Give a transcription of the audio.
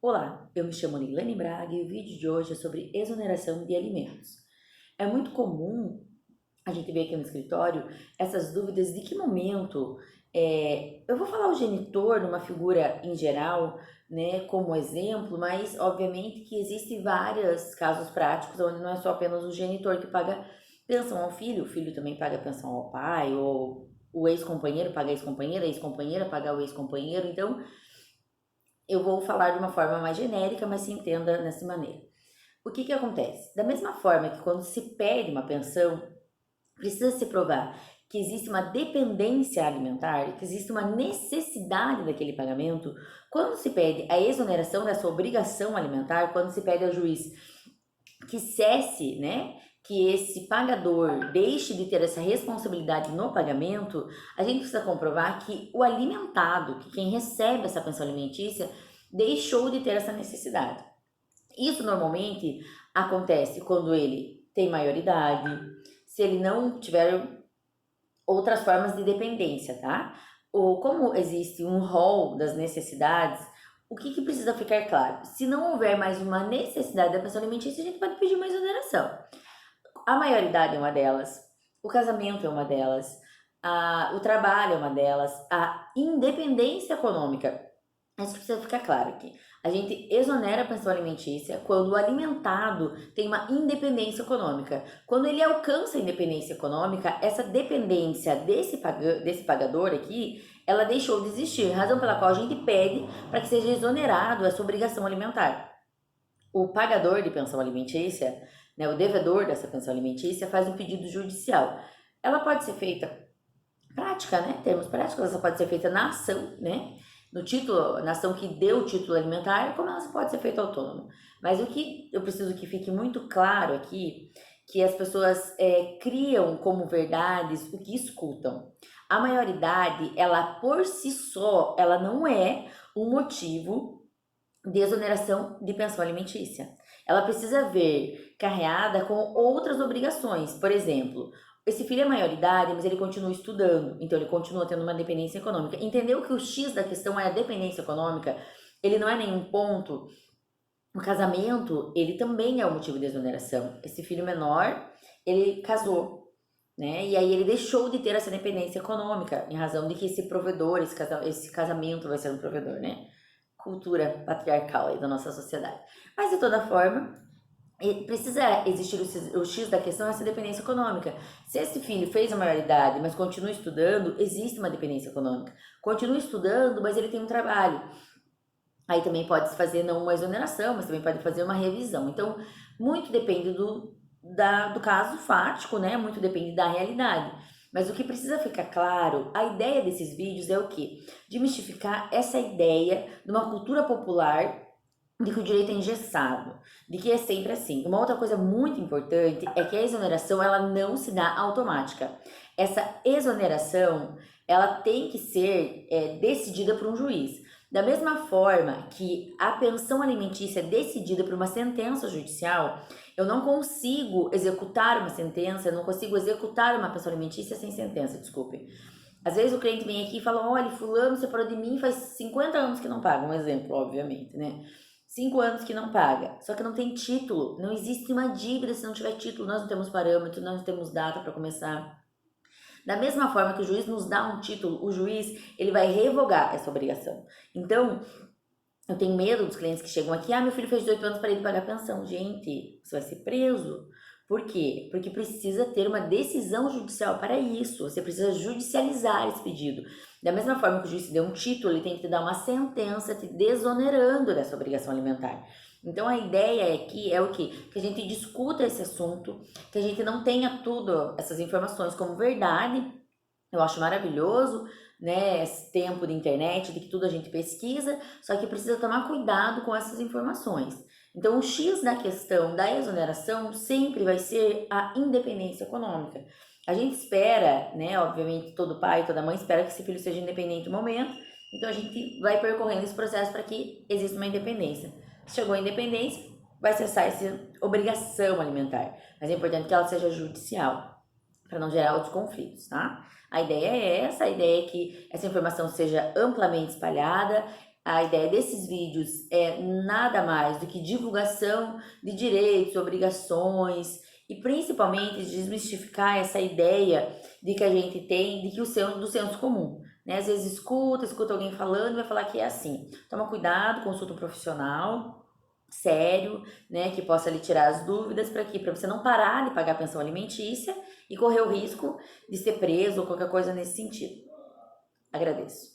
Olá, eu me chamo Neilane Braga e o vídeo de hoje é sobre exoneração de alimentos. É muito comum a gente ver aqui no escritório essas dúvidas de que momento, eu vou falar o genitor numa figura em geral, né, como exemplo, mas obviamente que existem vários casos práticos onde não é só apenas o genitor que paga pensão ao filho, o filho também paga pensão ao pai, ou o ex-companheiro paga a ex-companheira paga o ex-companheiro, então eu vou falar de uma forma mais genérica, mas se entenda dessa maneira. O que acontece? Da mesma forma que quando se pede uma pensão, precisa se provar que existe uma dependência alimentar, que existe uma necessidade daquele pagamento, quando se pede a exoneração dessa obrigação alimentar, quando se pede ao juiz que cesse, né, que esse pagador deixe de ter essa responsabilidade no pagamento, a gente precisa comprovar que o alimentado, que quem recebe essa pensão alimentícia, deixou de ter essa necessidade. Isso normalmente acontece quando ele tem maioridade, se ele não tiver outras formas de dependência, tá? Ou como existe um rol das necessidades, o que precisa ficar claro? Se não houver mais uma necessidade da pensão alimentícia, a gente pode pedir uma exoneração. A maioridade é uma delas, o casamento é uma delas, o trabalho é uma delas, a independência econômica. Isso precisa ficar claro aqui. A gente exonera a pensão alimentícia quando o alimentado tem uma independência econômica. Quando ele alcança a independência econômica, essa dependência desse pagador aqui, ela deixou de existir, razão pela qual a gente pede para que seja exonerado essa obrigação alimentar. O pagador de pensão alimentícia, né, o devedor dessa pensão alimentícia, faz um pedido judicial. Ela pode ser feita prática, né? Termos práticos, ela pode ser feita na ação, né? No título, na ação que deu o título alimentar, como ela pode ser feita autônoma. Mas o que eu preciso que fique muito claro aqui, que as pessoas criam como verdades o que escutam. A maioridade, ela por si só, ela não é um motivo de exoneração de pensão alimentícia. Ela precisa ver carreada com outras obrigações. Por exemplo, esse filho é maioridade, mas ele continua estudando, então ele continua tendo uma dependência econômica. Entendeu que o X da questão é a dependência econômica? Ele não é nenhum ponto. O casamento, ele também é o motivo de exoneração. Esse filho menor, ele casou, né? E aí ele deixou de ter essa dependência econômica, em razão de que esse provedor, esse casamento vai ser um provedor, né? Cultura patriarcal aí da nossa sociedade. Mas de toda forma, precisa existir o X da questão, essa dependência econômica. Se esse filho fez a maioridade, mas continua estudando, existe uma dependência econômica. Continua estudando, mas ele tem um trabalho. Aí também pode se fazer não uma exoneração, mas também pode fazer uma revisão. Então, muito depende do caso fático, né? Muito depende da realidade. Mas o que precisa ficar claro, a ideia desses vídeos é o quê? De mistificar essa ideia de uma cultura popular de que o direito é engessado, de que é sempre assim. Uma outra coisa muito importante é que a exoneração ela não se dá automática. Essa exoneração ela tem que ser decidida por um juiz. Da mesma forma que a pensão alimentícia é decidida por uma sentença judicial, eu não consigo executar uma sentença, eu não consigo executar uma pensão alimentícia sem sentença, desculpe. Às vezes o cliente vem aqui e fala, olha, fulano separou de mim faz 50 anos que não paga, um exemplo, obviamente, né? 5 anos que não paga, só que não tem título, não existe uma dívida se não tiver título, nós não temos parâmetro, nós não temos data para começar. Da mesma forma que o juiz nos dá um título, o juiz ele vai revogar essa obrigação. Então, eu tenho medo dos clientes que chegam aqui, meu filho fez 18 anos para ele pagar pensão. Gente, você vai ser preso. Por quê? Porque precisa ter uma decisão judicial para isso. Você precisa judicializar esse pedido. Da mesma forma que o juiz te deu um título, ele tem que te dar uma sentença te desonerando dessa obrigação alimentar. Então a ideia aqui é o quê? Que a gente discuta esse assunto, que a gente não tenha tudo, essas informações como verdade. Eu acho maravilhoso, né, esse tempo de internet, de que tudo a gente pesquisa, só que precisa tomar cuidado com essas informações. Então, o X da questão da exoneração sempre vai ser a independência econômica. A gente espera, né, obviamente, todo pai, toda mãe espera que esse filho seja independente no momento, então a gente vai percorrendo esse processo para que exista uma independência. Chegou a independência, vai cessar essa obrigação alimentar, mas é importante que ela seja judicial, para não gerar outros conflitos, tá? A ideia é essa, a ideia é que essa informação seja amplamente espalhada, A ideia desses vídeos é nada mais do que divulgação de direitos, obrigações e principalmente desmistificar essa ideia de que a gente tem de que do senso comum, né? Às vezes escuta alguém falando e vai falar que é assim. Toma cuidado, consulta um profissional sério, né, que possa lhe tirar as dúvidas para quê? Para você não parar de pagar pensão alimentícia e correr o risco de ser preso ou qualquer coisa nesse sentido. Agradeço.